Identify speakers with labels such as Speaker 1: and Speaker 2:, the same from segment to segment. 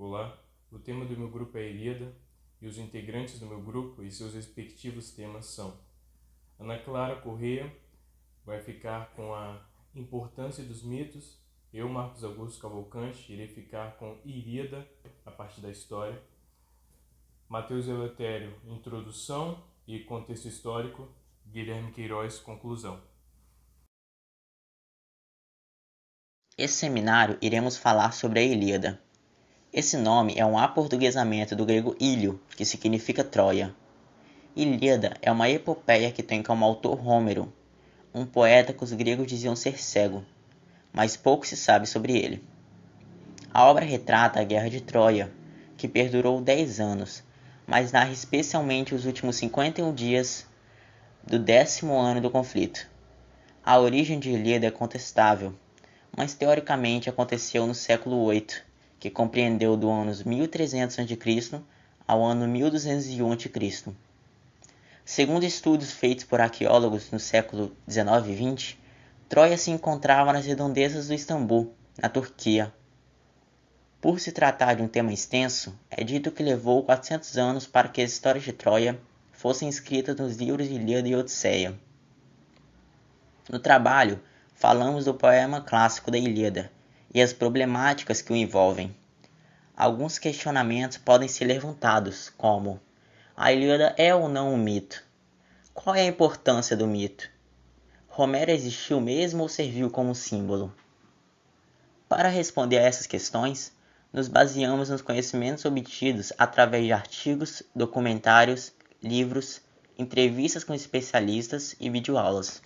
Speaker 1: Olá, o tema do meu grupo é a Ilíada e os integrantes do meu grupo e seus respectivos temas são: Ana Clara Corrêa vai ficar com a importância dos mitos, eu, Marcos Augusto Cavalcante, irei ficar com Ilíada, a partir da história, Matheus Eleutério, introdução e contexto histórico, Guilherme Queiroz, conclusão.
Speaker 2: Esse seminário iremos falar sobre a Ilíada. Esse nome é um aportuguesamento do grego Ílio, que significa Troia. Ilíada é uma epopeia que tem como autor Homero, um poeta que os gregos diziam ser cego, mas pouco se sabe sobre ele. A obra retrata a Guerra de Troia, que perdurou 10 anos, mas narra especialmente os últimos 51 dias do 10º ano do conflito. A origem de Ilíada é contestável, mas teoricamente aconteceu no século VIII, que compreendeu do ano 1300 a.C. ao ano 1201 a.C. Segundo estudos feitos por arqueólogos no século XIX e XX, Troia se encontrava nas redondezas do Istambul, na Turquia. Por se tratar de um tema extenso, é dito que levou 400 anos para que as histórias de Troia fossem escritas nos livros de Ilíada e Odisseia. No trabalho, falamos do poema clássico da Ilíada e as problemáticas que o envolvem. Alguns questionamentos podem ser levantados, como: a Ilíada é ou não um mito? Qual é a importância do mito? Homero existiu mesmo ou serviu como símbolo? Para responder a essas questões, nos baseamos nos conhecimentos obtidos através de artigos, documentários, livros, entrevistas com especialistas e videoaulas.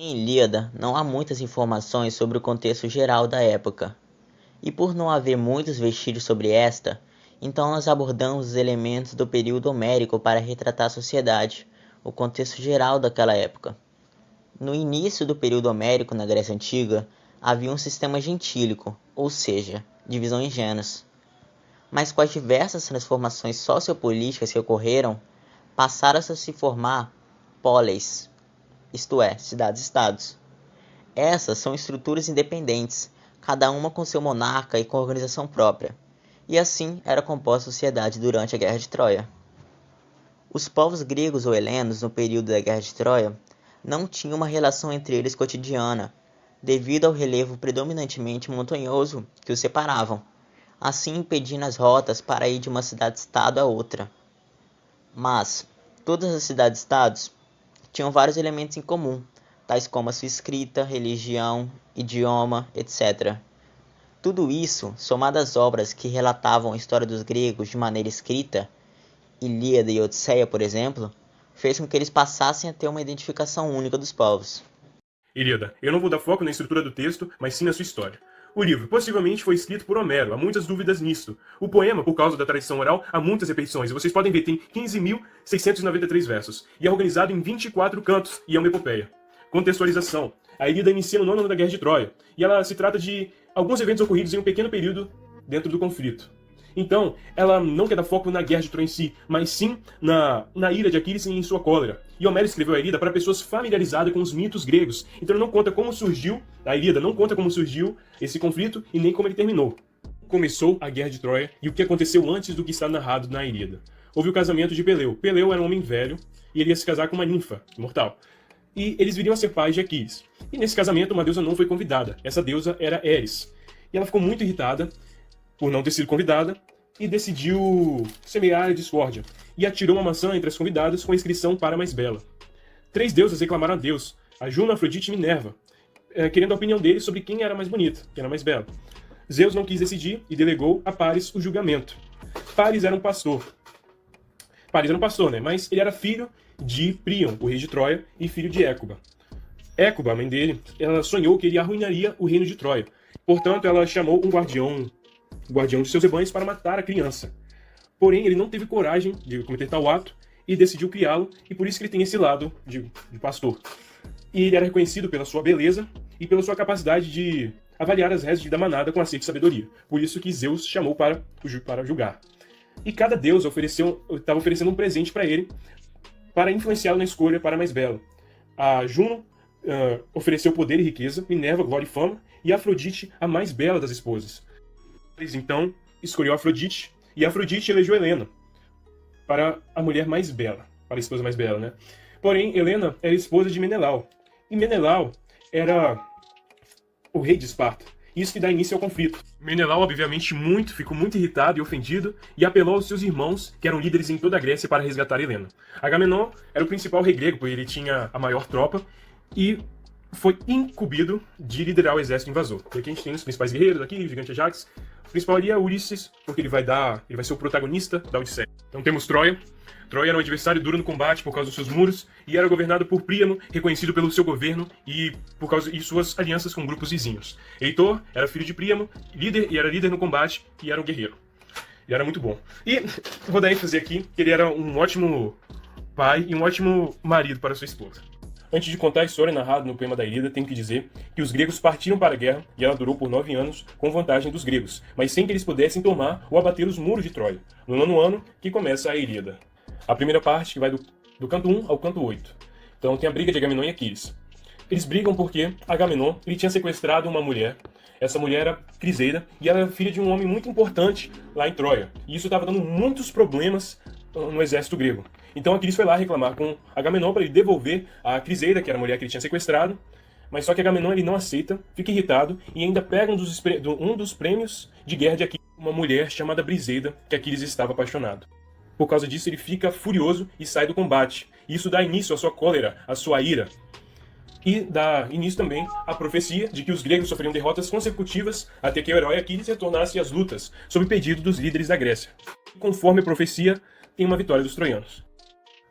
Speaker 2: Em Ilíada não há muitas informações sobre o contexto geral da época, e por não haver muitos vestígios sobre esta, então nós abordamos os elementos do período homérico para retratar a sociedade, o contexto geral daquela época. No início do período homérico na Grécia Antiga, havia um sistema gentílico, ou seja, divisão em gêneros. Mas com as diversas transformações sociopolíticas que ocorreram, passaram a se formar poleis, isto é, cidades-estados. Essas são estruturas independentes, cada uma com seu monarca e com organização própria, e assim era composta a sociedade durante a Guerra de Troia. Os povos gregos ou helenos no período da Guerra de Troia não tinham uma relação entre eles cotidiana, devido ao relevo predominantemente montanhoso que os separavam, assim impedindo as rotas para ir de uma cidade-estado a outra. Mas todas as cidades-estados tinham vários elementos em comum, tais como a sua escrita, religião, idioma, etc. Tudo isso, somado às obras que relatavam a história dos gregos de maneira escrita, Ilíada e Odisseia, por exemplo, fez com que eles passassem a ter uma identificação única dos povos.
Speaker 3: Ilíada, eu não vou dar foco na estrutura do texto, mas sim na sua história. O livro possivelmente foi escrito por Homero, há muitas dúvidas nisto. O poema, por causa da tradição oral, há muitas repetições, e vocês podem ver, tem 15.693 versos, e é organizado em 24 cantos, e é uma epopeia. Contextualização. A Ilíada inicia no 9º ano da Guerra de Troia, e ela se trata de alguns eventos ocorridos em um pequeno período dentro do conflito. Então, ela não quer dar foco na Guerra de Troia em si, mas sim na ira de Aquiles e em sua cólera. E Homero escreveu a Ilíada para pessoas familiarizadas com os mitos gregos. Então ele não conta como surgiu, a Ilíada não conta como surgiu esse conflito e nem como ele terminou. Começou a Guerra de Troia e o que aconteceu antes do que está narrado na Ilíada. Houve o casamento de Peleu. Peleu era um homem velho e ele ia se casar com uma ninfa imortal. E eles viriam a ser pais de Aquiles. E nesse casamento uma deusa não foi convidada. Essa deusa era Eris. E ela ficou muito irritada por não ter sido convidada, e decidiu semear a discórdia, e atirou uma maçã entre as convidadas com a inscrição para a mais bela. 3 deusas reclamaram a Deus, a Juno, Afrodite e Minerva, querendo a opinião deles sobre quem era mais bonita, quem era mais bela. Zeus não quis decidir e delegou a Paris o julgamento. Paris era um pastor. Paris era um pastor, né? Mas ele era filho de Príamo, o rei de Troia, e filho de Écuba. Écuba, a mãe dele, ela sonhou que ele arruinaria o reino de Troia. Portanto, ela chamou um guardião de seus rebanhos para matar a criança. Porém, ele não teve coragem de cometer tal ato e decidiu criá-lo, e por isso que ele tem esse lado de pastor. E ele era reconhecido pela sua beleza e pela sua capacidade de avaliar as rezas da manada com acerto e sabedoria. Por isso que Zeus chamou para julgar. E cada deus estava oferecendo um presente para ele, para influenciá-lo na escolha para a mais bela. A Juno ofereceu poder e riqueza, Minerva, glória e fama, e Afrodite, a mais bela das esposas. Então, escolheu Afrodite, e Afrodite elegeu Helena para a mulher mais bela, para a esposa mais bela, né? Porém, Helena era esposa de Menelau, e Menelau era o rei de Esparta. Isso que dá início ao conflito. Menelau, obviamente, ficou muito irritado e ofendido e apelou aos seus irmãos, que eram líderes em toda a Grécia, para resgatar Helena. Agamenon era o principal rei grego, porque ele tinha a maior tropa, e foi incumbido de liderar o exército invasor. E aqui a gente tem os principais guerreiros aqui, o gigante Ajax. O principal ali é Ulisses, porque ele vai ser o protagonista da Odisseia. Então temos Troia. Troia era um adversário duro no combate por causa dos seus muros e era governado por Príamo, reconhecido pelo seu governo e por causa de suas alianças com grupos vizinhos. Heitor era filho de Príamo, era líder no combate e era um guerreiro. E era muito bom. E vou dar ênfase aqui que ele era um ótimo pai e um ótimo marido para sua esposa. Antes de contar a história narrada no poema da Ilíada, tenho que dizer que os gregos partiram para a guerra e ela durou por 9 anos com vantagem dos gregos, mas sem que eles pudessem tomar ou abater os muros de Troia. No 9º ano que começa a Ilíada. A primeira parte que vai do canto 1 ao canto 8. Então tem a briga de Agamenon e Aquiles. Eles brigam porque Agamenon ele tinha sequestrado uma mulher. Essa mulher era Criseida e ela era filha de um homem muito importante lá em Troia. E isso estava dando muitos problemas no exército grego. Então Aquiles foi lá reclamar com Agamenon para ele devolver a Criseida, que era a mulher que ele tinha sequestrado. Mas só que Agamenon ele não aceita, fica irritado e ainda pega um dos prêmios de guerra de Aquiles, uma mulher chamada Briseida, que Aquiles estava apaixonado. Por causa disso, ele fica furioso e sai do combate. Isso dá início à sua cólera, à sua ira. E dá início também à profecia de que os gregos sofreriam derrotas consecutivas até que o herói Aquiles retornasse às lutas, sob pedido dos líderes da Grécia. Conforme a profecia, tem uma vitória dos troianos.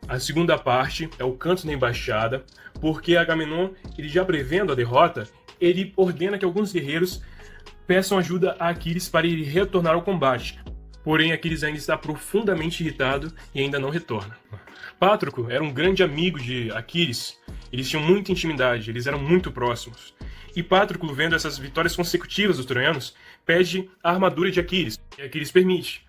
Speaker 3: A segunda parte é o canto na embaixada, porque Agamenon, ele já prevendo a derrota, ele ordena que alguns guerreiros peçam ajuda a Aquiles para ele retornar ao combate. Porém, Aquiles ainda está profundamente irritado e ainda não retorna. Patroclo era um grande amigo de Aquiles. Eles tinham muita intimidade, eles eram muito próximos. E Patroclo, vendo essas vitórias consecutivas dos troianos, pede a armadura de Aquiles, e Aquiles permite.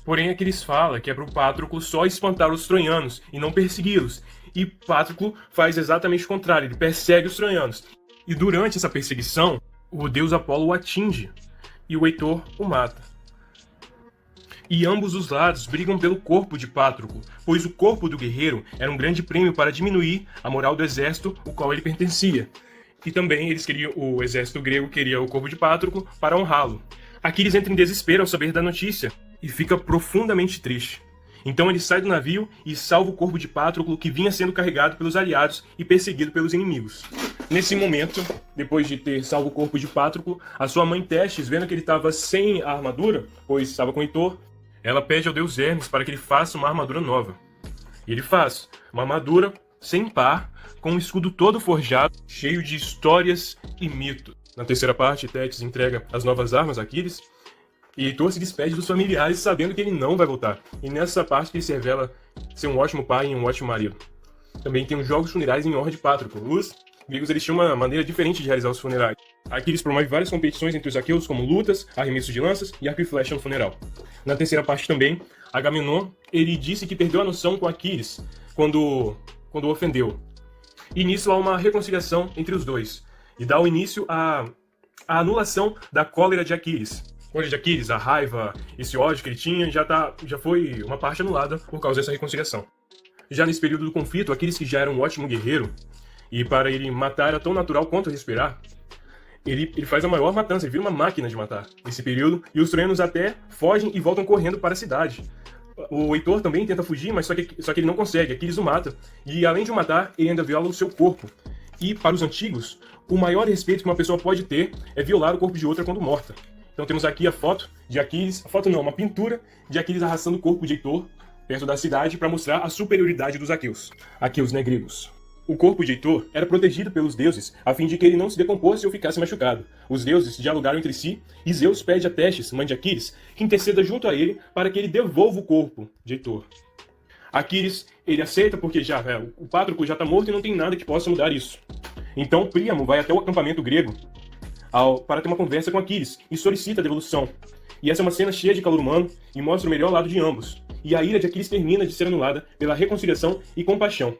Speaker 3: Porém, Aquiles fala que é para o Patroclo só espantar os troianos e não persegui-los. E Patroclo faz exatamente o contrário, ele persegue os troianos. E durante essa perseguição, o deus Apolo o atinge e o Heitor o mata. E ambos os lados brigam pelo corpo de Patroclo, pois o corpo do guerreiro era um grande prêmio para diminuir a moral do exército ao qual ele pertencia. E também o exército grego queria o corpo de Patroclo para honrá-lo. Aquiles entra em desespero ao saber da notícia e fica profundamente triste. Então ele sai do navio e salva o corpo de Patroclo, que vinha sendo carregado pelos aliados e perseguido pelos inimigos. Nesse momento, depois de ter salvo o corpo de Patroclo, a sua mãe Testes, vendo que ele estava sem a armadura, pois estava com Heitor, ela pede ao deus Hermes para que ele faça uma armadura nova. E ele faz uma armadura sem par, com um escudo todo forjado, cheio de histórias e mitos. Na terceira parte, Tétis entrega as novas armas a Aquiles, e Heitor se despede dos familiares sabendo que ele não vai voltar. E nessa parte ele se revela ser um ótimo pai e um ótimo marido. Também tem os jogos funerais em honra de Patroclo. Os gregos eles tinham uma maneira diferente de realizar os funerais. Aquiles promove várias competições entre os aqueus, como lutas, arremesso de lanças e arco e flecha no funeral. Na terceira parte também, Agamenon ele disse que perdeu a noção com Aquiles quando o ofendeu. E nisso há uma reconciliação entre os dois. E dá o início à anulação da cólera de Aquiles. Cólera de Aquiles, a raiva, esse ódio que ele tinha, já foi uma parte anulada por causa dessa reconciliação. Já nesse período do conflito, Aquiles, que já era um ótimo guerreiro, e para ele matar era tão natural quanto respirar, ele faz a maior matança, ele vira uma máquina de matar nesse período, e os troianos até fogem e voltam correndo para a cidade. O Heitor também tenta fugir, mas só que ele não consegue, Aquiles o mata, e além de o matar, ele ainda viola o seu corpo. E para os antigos, o maior respeito que uma pessoa pode ter é violar o corpo de outra quando morta. Então temos aqui a foto de Aquiles, uma pintura de Aquiles arrastando o corpo de Heitor perto da cidade para mostrar a superioridade dos aqueus. Aqueus, né, gregos. O corpo de Heitor era protegido pelos deuses, a fim de que ele não se decomposse ou ficasse machucado. Os deuses dialogaram entre si, e Zeus pede a Testes, mãe de Aquiles, que interceda junto a ele para que ele devolva o corpo de Heitor. Aquiles, ele aceita porque o Patroclo já está morto e não tem nada que possa mudar isso. Então Príamo vai até o acampamento grego para ter uma conversa com Aquiles e solicita a devolução. E essa é uma cena cheia de calor humano e mostra o melhor lado de ambos. E a ira de Aquiles termina de ser anulada pela reconciliação e compaixão.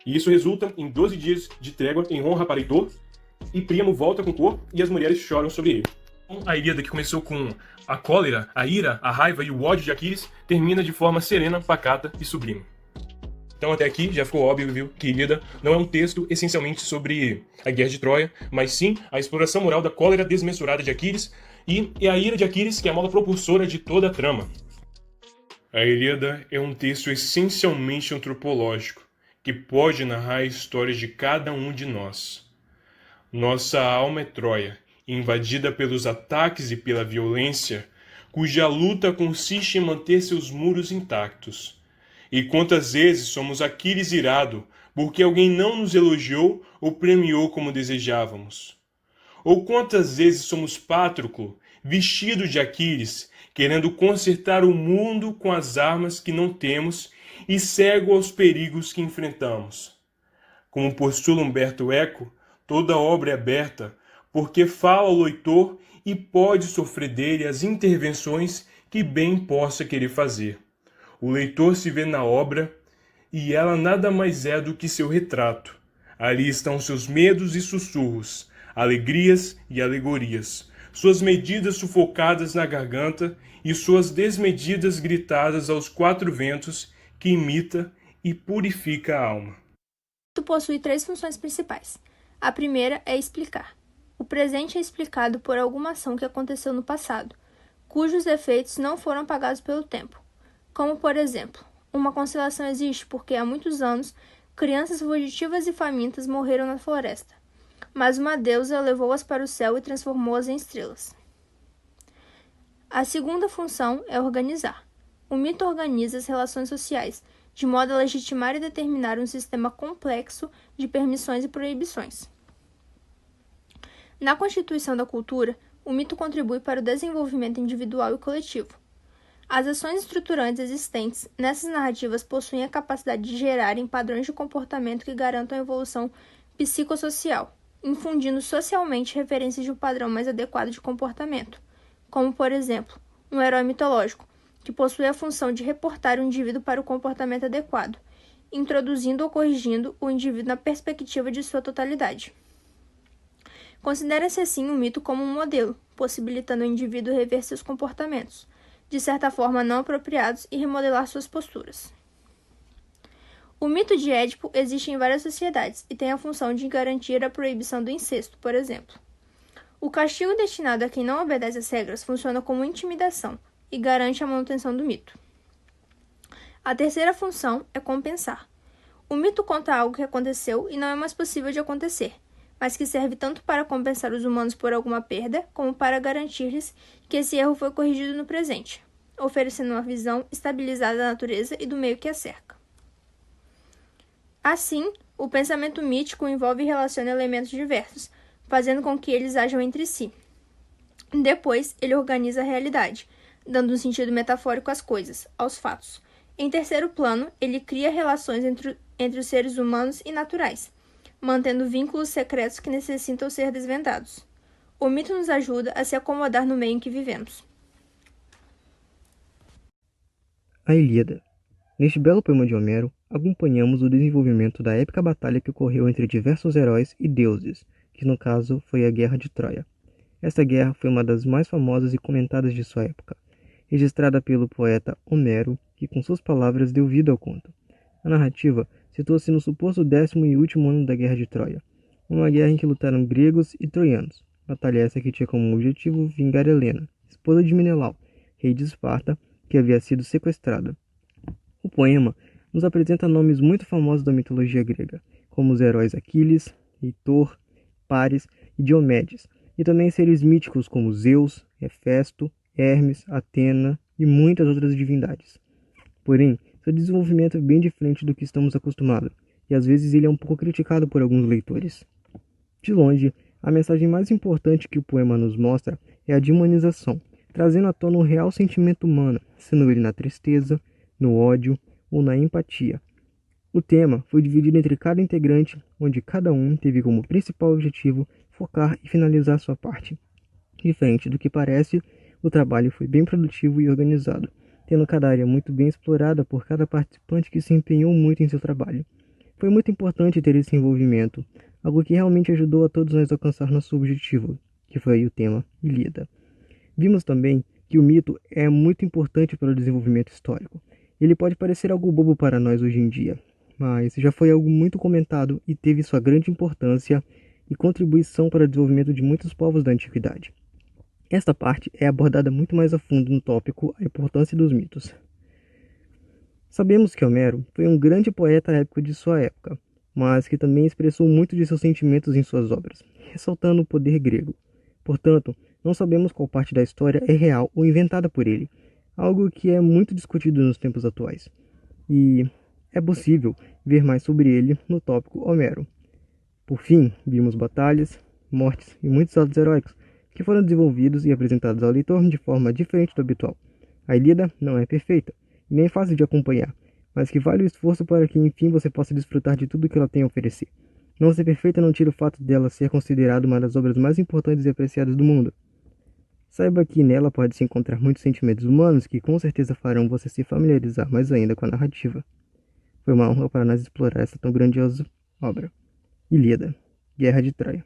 Speaker 3: E isso resulta em 12 dias de trégua em honra para Heitor, e Príamo volta com o corpo e as mulheres choram sobre ele. A Ilíada, que começou com a cólera, a ira, a raiva e o ódio de Aquiles, termina de forma serena, pacata e sublime. Então até aqui já ficou óbvio, viu, que Ilíada não é um texto essencialmente sobre a guerra de Troia, mas sim a exploração moral da cólera desmesurada de Aquiles e a ira de Aquiles, que é a mola propulsora de toda a trama. A Ilíada é um texto essencialmente antropológico, que pode narrar a história de cada um de nós. Nossa alma é Troia, invadida pelos ataques e pela violência, cuja luta consiste em manter seus muros intactos. E quantas vezes somos Aquiles irado, porque alguém não nos elogiou ou premiou como desejávamos? Ou quantas vezes somos Patroclo, vestido de Aquiles, querendo consertar o mundo com as armas que não temos e cego aos perigos que enfrentamos? Como postula Humberto Eco, toda obra é aberta, porque fala ao leitor e pode sofrer dele as intervenções que bem possa querer fazer. O leitor se vê na obra e ela nada mais é do que seu retrato. Ali estão seus medos e sussurros, alegrias e alegorias, suas medidas sufocadas na garganta e suas desmedidas gritadas aos quatro ventos, que imita e purifica a alma.
Speaker 4: Possui três funções principais. A primeira é explicar. O presente é explicado por alguma ação que aconteceu no passado, cujos efeitos não foram apagados pelo tempo. Como, por exemplo, uma constelação existe porque há muitos anos crianças fugitivas e famintas morreram na floresta, mas uma deusa levou-as para o céu e transformou-as em estrelas. A segunda função é organizar. O mito organiza as relações sociais, de modo a legitimar e determinar um sistema complexo de permissões e proibições. Na constituição da cultura, o mito contribui para o desenvolvimento individual e coletivo. As ações estruturantes existentes nessas narrativas possuem a capacidade de gerarem padrões de comportamento que garantam a evolução psicossocial, infundindo socialmente referências de um padrão mais adequado de comportamento, como, por exemplo, um herói mitológico, que possui a função de reportar o indivíduo para o comportamento adequado, introduzindo ou corrigindo o indivíduo na perspectiva de sua totalidade. Considera-se assim o mito como um modelo, possibilitando ao indivíduo rever seus comportamentos, de certa forma não apropriados, e remodelar suas posturas. O mito de Édipo existe em várias sociedades e tem a função de garantir a proibição do incesto, por exemplo. O castigo destinado a quem não obedece às regras funciona como intimidação e garante a manutenção do mito. A terceira função é compensar. O mito conta algo que aconteceu e não é mais possível de acontecer, mas que serve tanto para compensar os humanos por alguma perda, como para garantir-lhes que esse erro foi corrigido no presente, oferecendo uma visão estabilizada da natureza e do meio que a cerca. Assim, o pensamento mítico envolve e relaciona elementos diversos, fazendo com que eles ajam entre si. Depois, ele organiza a realidade, dando um sentido metafórico às coisas, aos fatos. Em terceiro plano, ele cria relações entre os seres humanos e naturais, mantendo vínculos secretos que necessitam ser desvendados. O mito nos ajuda a se acomodar no meio em que vivemos.
Speaker 5: A Ilíada. Neste belo poema de Homero, acompanhamos o desenvolvimento da épica batalha que ocorreu entre diversos heróis e deuses, que no caso foi a Guerra de Troia. Esta guerra foi uma das mais famosas e comentadas de sua época, registrada pelo poeta Homero, que com suas palavras deu vida ao conto. A narrativa situa-se no suposto 10º e último ano da Guerra de Troia, uma guerra em que lutaram gregos e troianos, batalha essa que tinha como objetivo vingar Helena, esposa de Menelau, rei de Esparta, que havia sido sequestrada. O poema nos apresenta nomes muito famosos da mitologia grega, como os heróis Aquiles, Heitor, Paris e Diomedes, e também seres míticos como Zeus, Hefesto, Hermes, Atena e muitas outras divindades. Porém, seu desenvolvimento é bem diferente do que estamos acostumados, e às vezes ele é um pouco criticado por alguns leitores. De longe, a mensagem mais importante que o poema nos mostra é a de humanização, trazendo à tona o real sentimento humano, sendo ele na tristeza, no ódio ou na empatia. O tema foi dividido entre cada integrante, onde cada um teve como principal objetivo focar e finalizar sua parte. Diferente do que parece, o trabalho foi bem produtivo e organizado, tendo cada área muito bem explorada por cada participante que se empenhou muito em seu trabalho. Foi muito importante ter esse envolvimento, algo que realmente ajudou a todos nós a alcançar nosso objetivo, que foi o tema Ilíada. Vimos também que o mito é muito importante para o desenvolvimento histórico. Ele pode parecer algo bobo para nós hoje em dia, mas já foi algo muito comentado e teve sua grande importância e contribuição para o desenvolvimento de muitos povos da antiguidade. Esta parte é abordada muito mais a fundo no tópico A Importância dos Mitos. Sabemos que Homero foi um grande poeta épico de sua época, mas que também expressou muito de seus sentimentos em suas obras, ressaltando o poder grego. Portanto, não sabemos qual parte da história é real ou inventada por ele, algo que é muito discutido nos tempos atuais. E é possível ver mais sobre ele no tópico Homero. Por fim, vimos batalhas, mortes e muitos atos heróicos que foram desenvolvidos e apresentados ao leitor de forma diferente do habitual. A Ilíada não é perfeita e nem fácil de acompanhar, mas que vale o esforço para que enfim você possa desfrutar de tudo que ela tem a oferecer. Não ser perfeita não tira o fato dela ser considerada uma das obras mais importantes e apreciadas do mundo. Saiba que nela pode-se encontrar muitos sentimentos humanos que com certeza farão você se familiarizar mais ainda com a narrativa. Foi uma honra para nós explorar essa tão grandiosa obra. Ilíada, Guerra de Troia.